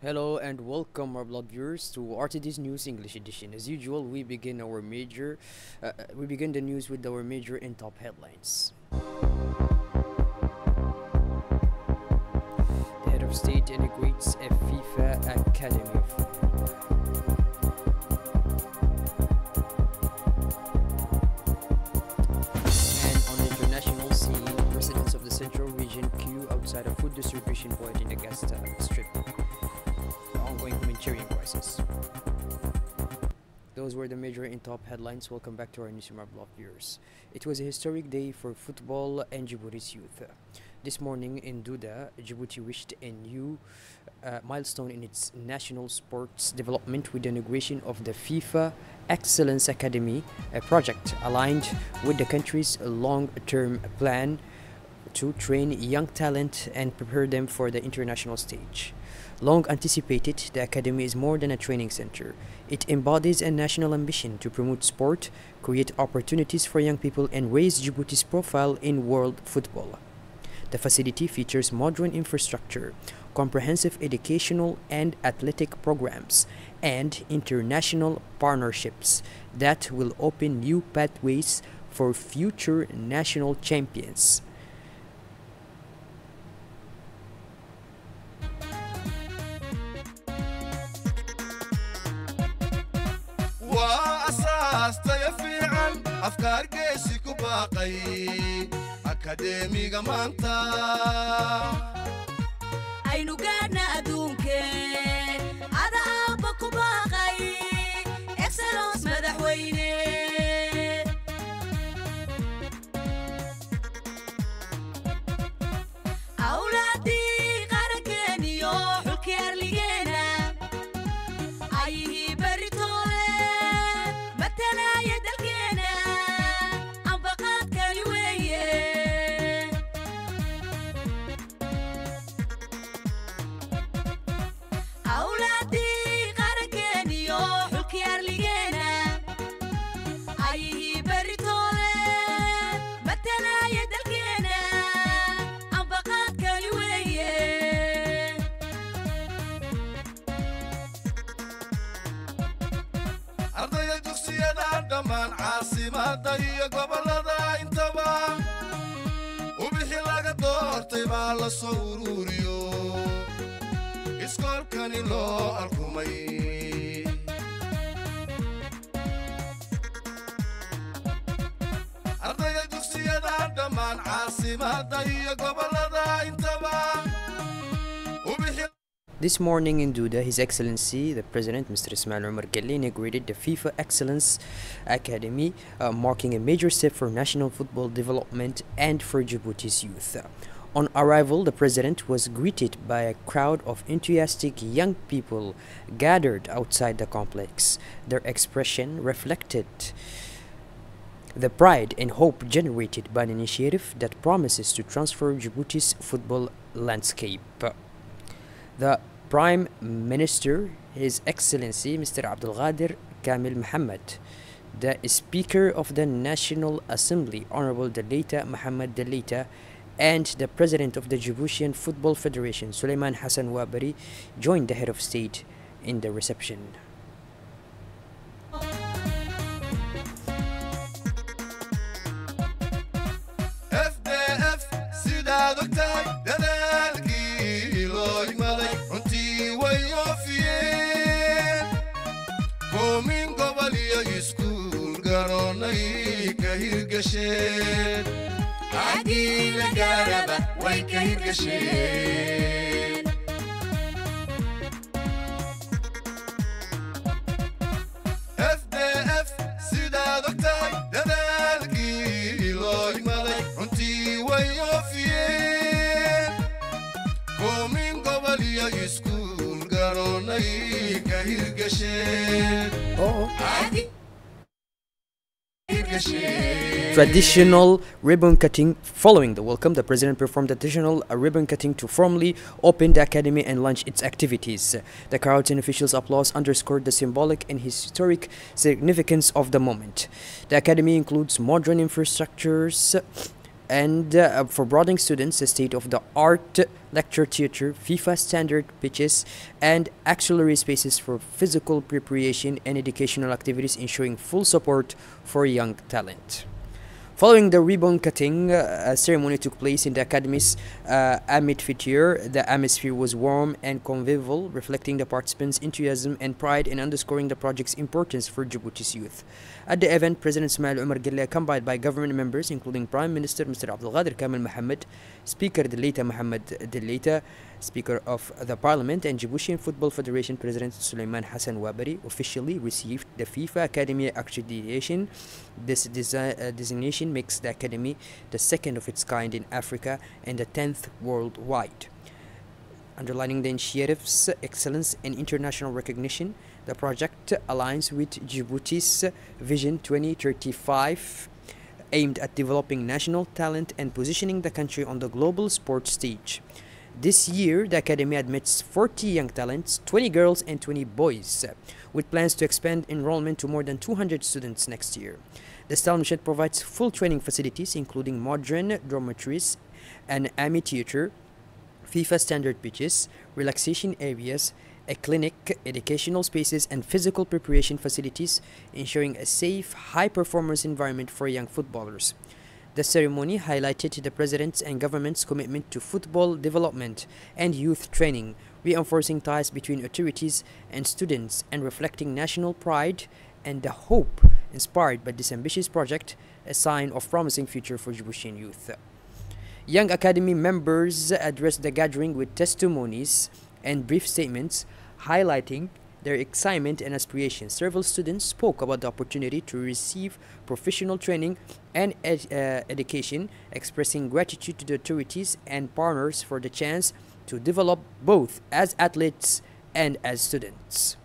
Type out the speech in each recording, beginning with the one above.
Hello and welcome, our blood viewers, to RTD's News English Edition. As usual, we begin the news with our major and top headlines. The head of state inaugurates a FIFA Academy. And on the international scene, presidents of the Central Region queue outside a food distribution point in the Gaza Strip. The ongoing humanitarian crisis. Those were the major and top headlines. Welcome back to our Newsroom Blog viewers. It was a historic day for football and Djibouti's youth. This morning in Douda, Djibouti reached a new milestone in its national sports development with the inauguration of the FIFA Excellence Academy, a project aligned with the country's long-term plan to train young talent and prepare them for the international stage. Long anticipated, the Academy is more than a training center. It embodies a national ambition to promote sport, create opportunities for young people, and raise Djibouti's profile in world football. The facility features modern infrastructure, comprehensive educational and athletic programs, and international partnerships that will open new pathways for future national champions. أفكار قيسي كباقي أكاديمي غمانتا أينو قادنا أدونكين هذا أبا كباقي إكسلونس مدحويني أولادي غاركيني يوحو الكير لينا أيه بريتولي مثلا يدلكينا أنبقات كاليوية أولادي غاركيني يوحو الكير لينا أيه بريتولي مثلا يدلكينا أنبقات كاليوية أرضي الدكسية دمان عاصمة ضي قبل ذا انتبه وبحي لغا دور طيبا لصوروريو اسكول كاني لو الكومي أرضي الدكسية دمان عاصمة ضي قبل ذا انتبه وبحي This morning in Douda, His Excellency, the President, Mr. Ismail Omar Guelleh, inaugurated the FIFA Excellence Academy, marking a major step for national football development and for Djibouti's youth. On arrival, the President was greeted by a crowd of enthusiastic young people gathered outside the complex. Their expression reflected the pride and hope generated by an initiative that promises to transform Djibouti's football landscape. The Prime Minister, His Excellency Mr. Abdelghader Kamil Mohammed, the Speaker of the National Assembly, Honorable Dalita Mohammed Dalita, and the President of the Djiboutian Football Federation, Suleiman Hassan Wabari, joined the head of state in the reception. FDF سيدا دكتاي دلالكي لوي مالي انتي ويوفيين كومين قبلي يسكول قروني كهير قشين عقي لقاربة وي كهير قشين FDF سيدا دكتاي دلالكي لوي مالي انتي ويوفيين كومين قبلي يسكول قروني كهير قشين عقي Traditional ribbon cutting. Following the welcome, the President performed traditional ribbon cutting to formally open the academy and launch its activities. The crowds and officials' applause underscored the symbolic and historic significance of the moment. The academy includes modern infrastructures, And for boarding students, a state-of-the-art lecture theater, FIFA standard pitches, and auxiliary spaces for physical preparation and educational activities, ensuring full support for young talent. Following the ribbon cutting ceremony took place in the Academy's amphitheater. The atmosphere was warm and convivial, reflecting the participants' enthusiasm and pride in underscoring the project's importance for Djibouti's youth. At the event, President Ismail Omar Guelleh, accompanied by government members including Prime Minister Mr. Abdelkader Kamel Mohammed, Speaker Delita Mohammed Delita, Speaker of the Parliament, and Djiboutian Football Federation President Suleiman Hassan Wabari, officially received the FIFA Academy accreditation. This designation makes the Academy the second of its kind in Africa and the 10th worldwide. Underlining the initiative's excellence and international recognition, the project aligns with Djibouti's Vision 2035, aimed at developing national talent and positioning the country on the global sports stage. This year, the Academy admits 40 young talents, 20 girls and 20 boys, with plans to expand enrollment to more than 200 students next year. The Style Michet provides full training facilities, including modern dormitories, an amphitheater, FIFA standard pitches, relaxation areas, a clinic, educational spaces, and physical preparation facilities, ensuring a safe, high-performance environment for young footballers. The ceremony highlighted the President's and government's commitment to football development and youth training, reinforcing ties between authorities and students and reflecting national pride and the hope inspired by this ambitious project, a sign of promising future for Djiboutian youth. Young Academy members addressed the gathering with testimonies and brief statements highlighting their excitement and aspirations. Several students spoke about the opportunity to receive professional training and education, expressing gratitude to the authorities and partners for the chance to develop both as athletes and as students.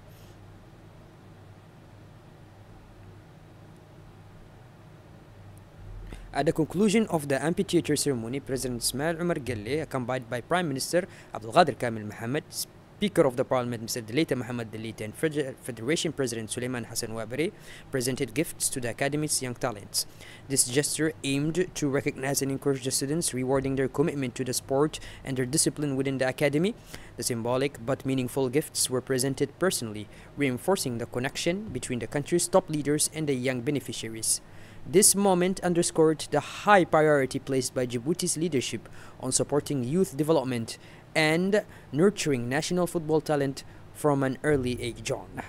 At the conclusion of the amphitheater ceremony, President Ismail Omar Guelleh, accompanied by Prime Minister Abdelkader Kamel Mohammed, Speaker of the Parliament Mr. Delita Mohammed Delita, and Federation President Suleiman Hassan Wabari, presented gifts to the Academy's young talents. This gesture aimed to recognize and encourage the students, rewarding their commitment to the sport and their discipline within the Academy. The symbolic but meaningful gifts were presented personally, reinforcing the connection between the country's top leaders and the young beneficiaries. This moment underscored the high priority placed by Djibouti's leadership on supporting youth development and nurturing national football talent from an early age on.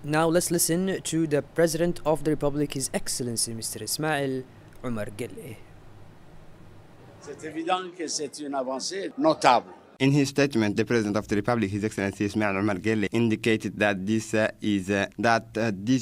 Now let's listen to the President of the Republic, His Excellency Mr. Ismail Omar Guelleh. C'est évident que c'est une avancée notable. In his statement, the President of the Republic, His Excellency Ismail Omar Guelleh, indicated that this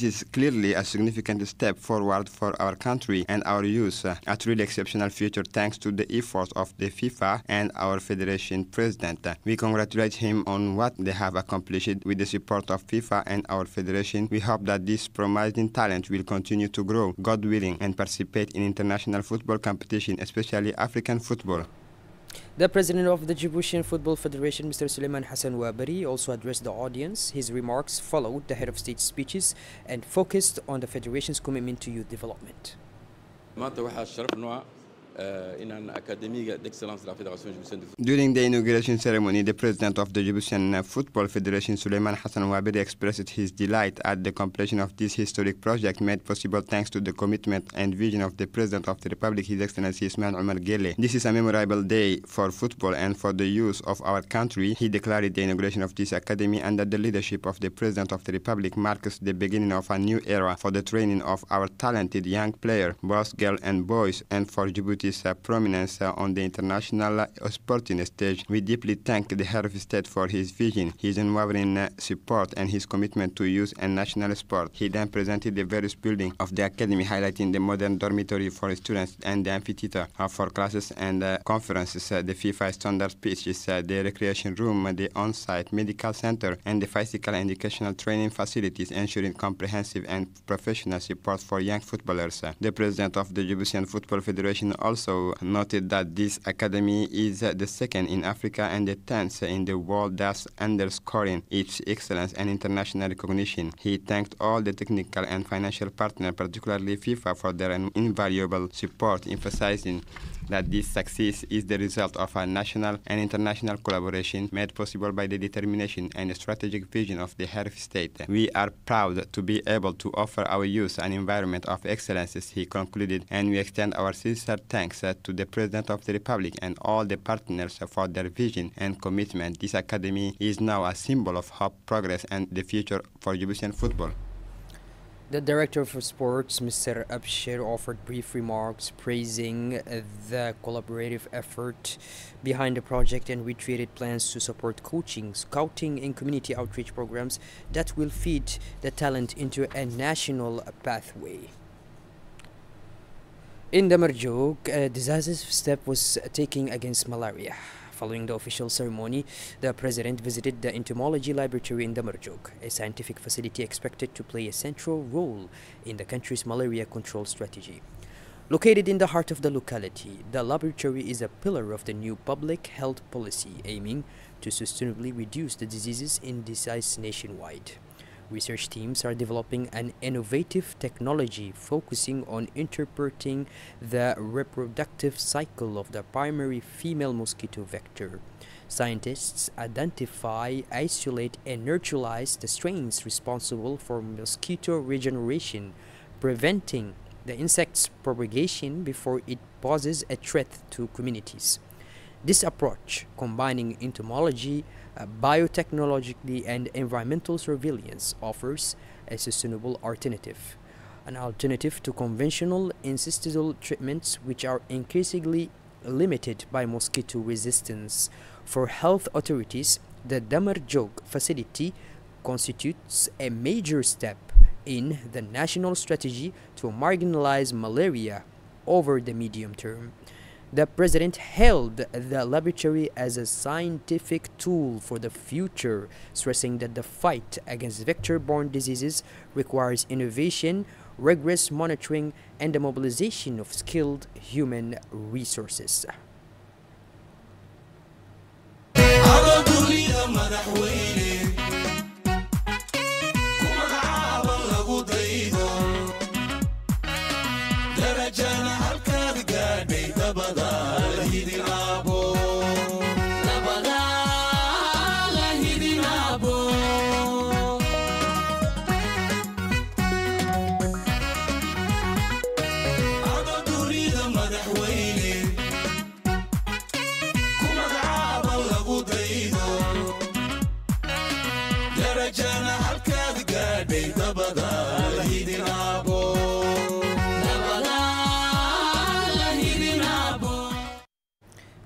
is clearly a significant step forward for our country and our youth, a truly exceptional future thanks to the efforts of the FIFA and our Federation President. We congratulate him on what they have accomplished with the support of FIFA and our Federation. We hope that this promising talent will continue to grow, God willing, and participate in international football competition, especially African football. The President of the Djiboutian Football Federation, Mr. Suleiman Hassan Wabari, also addressed the audience. His remarks followed the head of state speeches and focused on the Federation's commitment to youth development. During the inauguration ceremony, the President of the Djiboutian Football Federation, Suleiman Hassan Wabari, expressed his delight at the completion of this historic project made possible thanks to the commitment and vision of the President of the Republic, His Excellency Ismail Omar Guelleh. This is a memorable day for football and for the youth of our country. He declared the inauguration of this academy under the leadership of the President of the Republic marks the beginning of a new era for the training of our talented young players, both girls and boys, and for Djibouti's prominence on the international sporting stage. We deeply thank the head of state for his vision, his unwavering support, and his commitment to youth and national sport. He then presented the various buildings of the academy, highlighting the modern dormitory for students and the amphitheater for classes and conferences, the FIFA standard pitches, the recreation room, the on-site medical center, and the physical and educational training facilities, ensuring comprehensive and professional support for young footballers. The President of the Djiboutian Football Federation also noted that this academy is the second in Africa and the 10th in the world, thus underscoring its excellence and international recognition. He thanked all the technical and financial partners, particularly FIFA, for their invaluable support, emphasizing that this success is the result of a national and international collaboration made possible by the determination and strategic vision of the head of state. We are proud to be able to offer our youth an environment of excellence, he concluded, and we extend our sincere thanks to the President of the Republic and all the partners for their vision and commitment. This academy is now a symbol of hope, progress, and the future for Djiboutian football. The Director for Sports, Mr. Abshir, offered brief remarks praising the collaborative effort behind the project and reiterated plans to support coaching, scouting, and community outreach programs that will feed the talent into a national pathway. In Damarjog, a decisive step was taken against malaria. Following the official ceremony, the President visited the Entomology Laboratory in Damarjog, a scientific facility expected to play a central role in the country's malaria control strategy. Located in the heart of the locality, the laboratory is a pillar of the new public health policy aiming to sustainably reduce the diseases in disease nationwide. Research teams are developing an innovative technology focusing on interpreting the reproductive cycle of the primary female mosquito vector. Scientists identify, isolate, and neutralize the strains responsible for mosquito regeneration, preventing the insect's propagation before it poses a threat to communities. This approach, combining entomology, biotechnology, and environmental surveillance, offers a sustainable alternative, an alternative to conventional insecticidal treatments which are increasingly limited by mosquito resistance. For health authorities, the Damarjog facility constitutes a major step in the national strategy to marginalize malaria over the medium term. The President hailed the laboratory as a scientific tool for the future, stressing that the fight against vector-borne diseases requires innovation, rigorous monitoring, and the mobilization of skilled human resources.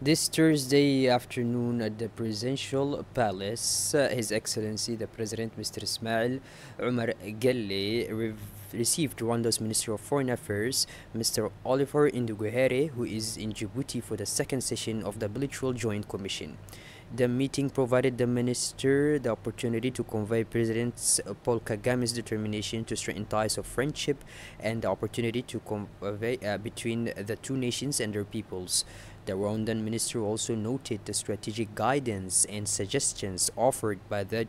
This Thursday afternoon at the Presidential Palace, His Excellency the President Mr. Ismail Omar Guelleh received Rwanda's Minister of Foreign Affairs, Mr. Oliver Nduguhere, who is in Djibouti for the second session of the Bilateral Joint Commission. The meeting provided the minister the opportunity to convey President Paul Kagame's determination to strengthen ties of friendship and the opportunity to convey between the two nations and their peoples. The Rwandan minister also noted the strategic guidance and suggestions offered by the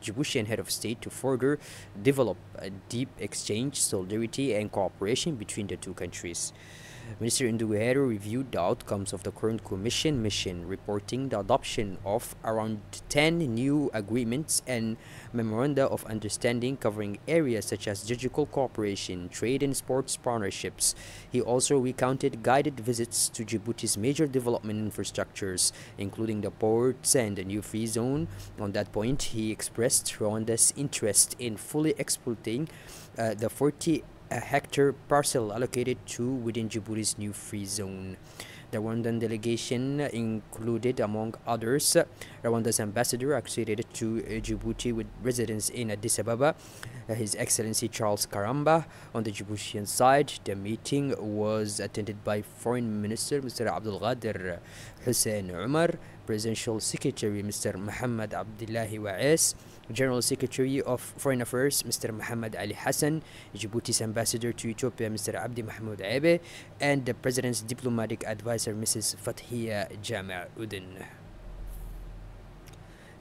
Djiboutian head of state to further develop a deep exchange, solidarity, and cooperation between the two countries. Minister Nduguhere reviewed the outcomes of the current Commission mission, reporting the adoption of around 10 new agreements and memoranda of understanding covering areas such as digital cooperation, trade, and sports partnerships. He also recounted guided visits to Djibouti's major development infrastructures, including the ports and the new free zone. On that point, he expressed Rwanda's interest in fully exploiting the 40-hectare parcel allocated to within Djibouti's new free zone. The Rwandan delegation included, among others, Rwanda's ambassador accredited to Djibouti with residence in Addis Ababa, His Excellency Charles Karamba. On the Djiboutian side, the meeting was attended by Foreign Minister Mr. Abdul Ghadir Hussein Umar, Presidential Secretary Mr. Muhammad Abdullahi Wa'es, General Secretary of Foreign Affairs Mr. Muhammad Ali Hassan, Djibouti's Ambassador to Ethiopia Mr. Abdi Mahmoud Abe, and the President's Diplomatic Advisor Mrs. Fathiya Jama' Udin.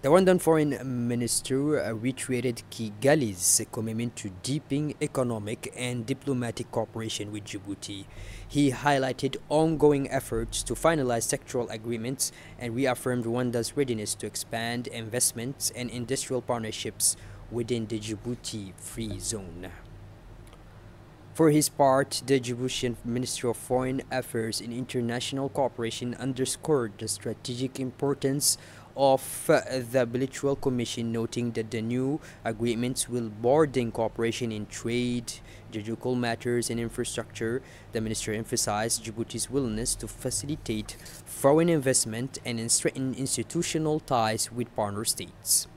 The Rwandan Foreign Minister reiterated Kigali's commitment to deepening economic and diplomatic cooperation with Djibouti. He highlighted ongoing efforts to finalize sectoral agreements and reaffirmed Rwanda's readiness to expand investments and industrial partnerships within the Djibouti Free Zone. For his part, the Djiboutian Ministry of Foreign Affairs and International Cooperation underscored the strategic importance of the bilateral commission, noting that the new agreements will broaden cooperation in trade, judicial matters, and infrastructure. The minister emphasized Djibouti's willingness to facilitate foreign investment and strengthen institutional ties with partner states.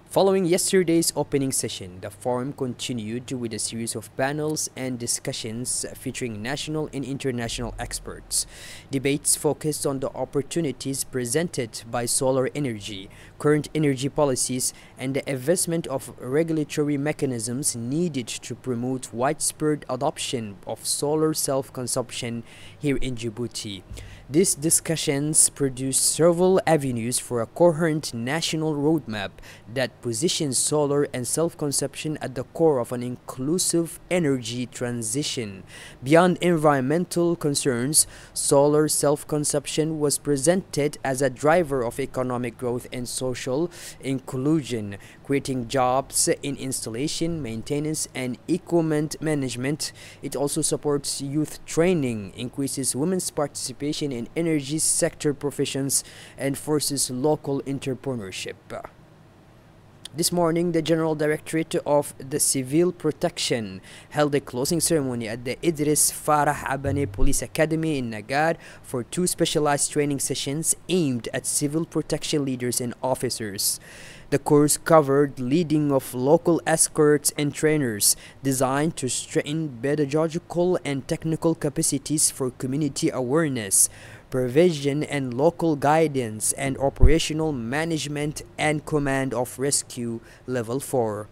Following yesterday's opening session, the forum continued with a series of panels and discussions featuring national and international experts. Debates focused on the opportunities presented by solar energy, current energy policies, and the investment of regulatory mechanisms needed to promote widespread adoption of solar self-consumption here in Djibouti. These discussions produced several avenues for a coherent national roadmap that positions solar and self-consumption at the core of an inclusive energy transition. Beyond environmental concerns, solar self-consumption was presented as a driver of economic growth and social inclusion, creating jobs in installation, maintenance, and equipment management. It also supports youth training, increases women's participation in energy sector professions, and forces local entrepreneurship. This morning, the General Directorate of the Civil Protection held a closing ceremony at the Idris Farah Abane Police Academy in Nagar for 2 specialized training sessions aimed at civil protection leaders and officers. The course covered leading of local escorts and trainers, designed to strengthen pedagogical and technical capacities for community awareness, provision and local guidance, and operational management and command of rescue level 4,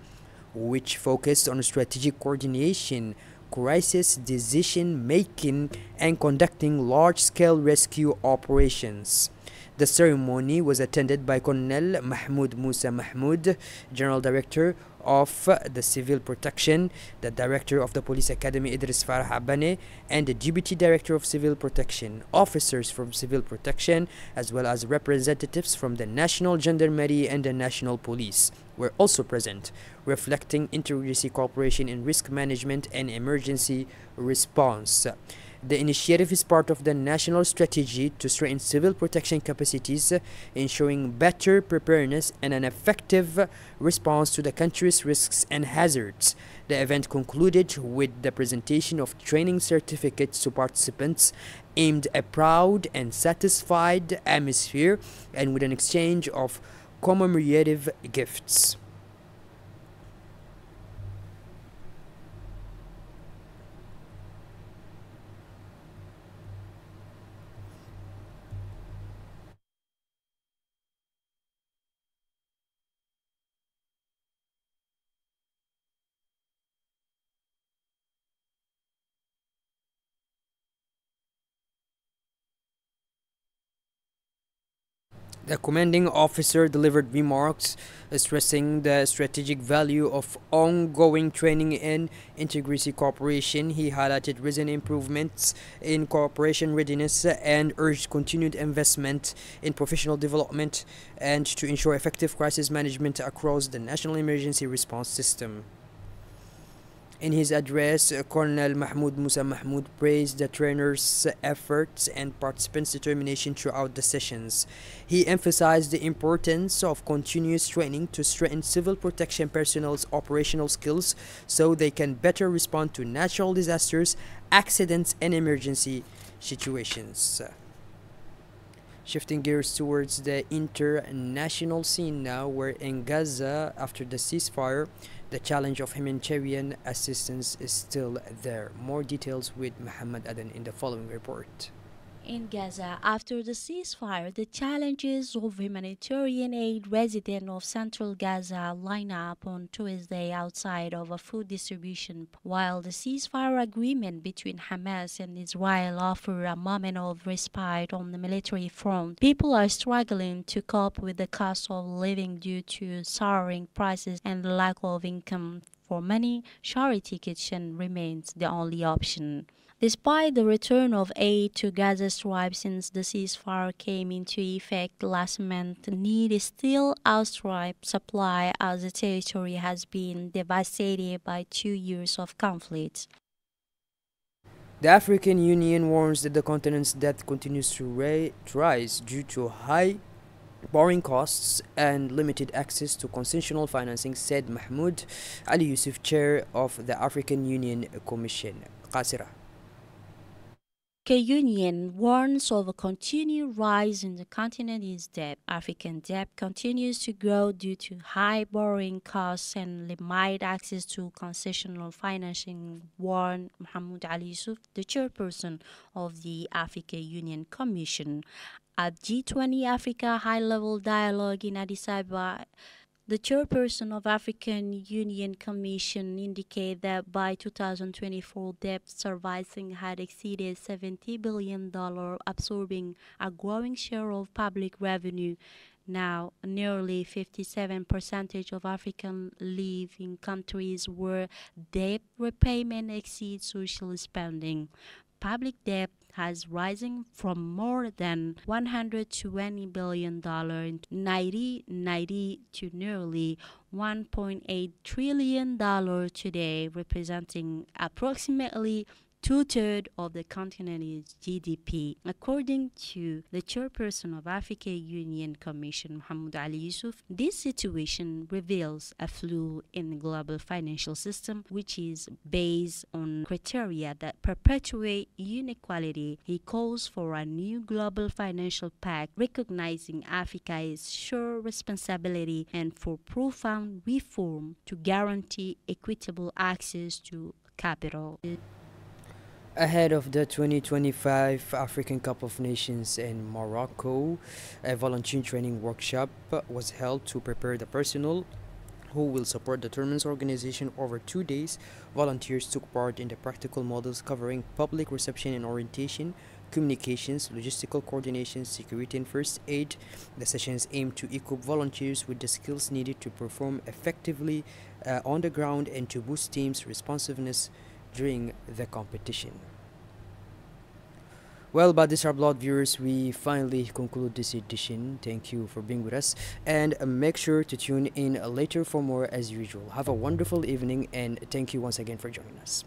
which focused on strategic coordination, crisis decision making, and conducting large-scale rescue operations. The ceremony was attended by Colonel Mahmoud Musa Mahmoud, General Director of the Civil Protection, the Director of the Police Academy Idris Farah Abane, and the Deputy Director of Civil Protection. Officers from Civil Protection, as well as representatives from the National Gendarmerie and the National Police, were also present, reflecting interagency cooperation in risk management and emergency response. The initiative is part of the national strategy to strengthen civil protection capacities, ensuring better preparedness and an effective response to the country's risks and hazards. The event concluded with the presentation of training certificates to participants, aimed at a proud and satisfied atmosphere, and with an exchange of commemorative gifts. The commanding officer delivered remarks stressing the strategic value of ongoing training in integrity cooperation. He highlighted recent improvements in cooperation readiness and urged continued investment in professional development and to ensure effective crisis management across the national emergency response system. In his address, Colonel Mahmoud Musa Mahmoud praised the trainers' efforts and participants' determination throughout the sessions. He emphasized the importance of continuous training to strengthen civil protection personnel's operational skills so they can better respond to natural disasters, accidents, and emergency situations. Shifting gears towards the international scene now, where in Gaza, after the ceasefire, the challenge of humanitarian assistance is still there. More details with Muhammad Adan in the following report. in Gaza after the ceasefire. The challenges of humanitarian aid residents of central Gaza line up on Tuesday outside of a food distribution. While the ceasefire agreement between Hamas and Israel offer a moment of respite on the military front, people are struggling to cope with the cost of living due to soaring prices and the lack of income. For many, charity kitchen remains the only option. Despite the return of aid to Gaza Strip since the ceasefire came into effect last month, need is still outstripped supply as the territory has been devastated by 2 years of conflict. The African Union warns that the continent's debt continues to rise due to high borrowing costs and limited access to concessional financing, said Mahmoud Ali Yusuf, chair of the African Union Commission. Qasira. The Union warns of a continued rise in the continent's debt. African debt continues to grow due to high borrowing costs and limited access to concessional financing, warned Mahmoud Ali Yusuf, the chairperson of the African Union Commission. At G20 Africa High-Level Dialogue in Addis Ababa, the chairperson of African Union Commission indicated that by 2024, debt servicing had exceeded $70 billion, absorbing a growing share of public revenue. Now, nearly 57% of Africans live in countries where debt repayment exceeds social spending. Public debt has risen from more than $120 billion in 1990 to nearly $1.8 trillion today, representing approximately two-thirds of the continent's GDP. According to the chairperson of African Union Commission, Mahmoud Ali Yusuf, this situation reveals a flaw in the global financial system, which is based on criteria that perpetuate inequality. He calls for a new global financial pact, recognizing Africa's shared responsibility and for profound reform to guarantee equitable access to capital. Ahead of the 2025 African Cup of Nations in Morocco, a volunteer training workshop was held to prepare the personnel who will support the tournament's organization over 2 days. Volunteers took part in the practical models covering public reception and orientation, communications, logistical coordination, security and first aid. The sessions aim to equip volunteers with the skills needed to perform effectively on the ground and to boost teams' responsiveness during the competition. Well, but these are blood viewers, we finally conclude this edition. Thank you for being with us, and make sure to tune in later for more as usual. Have a wonderful evening, and thank you once again for joining us.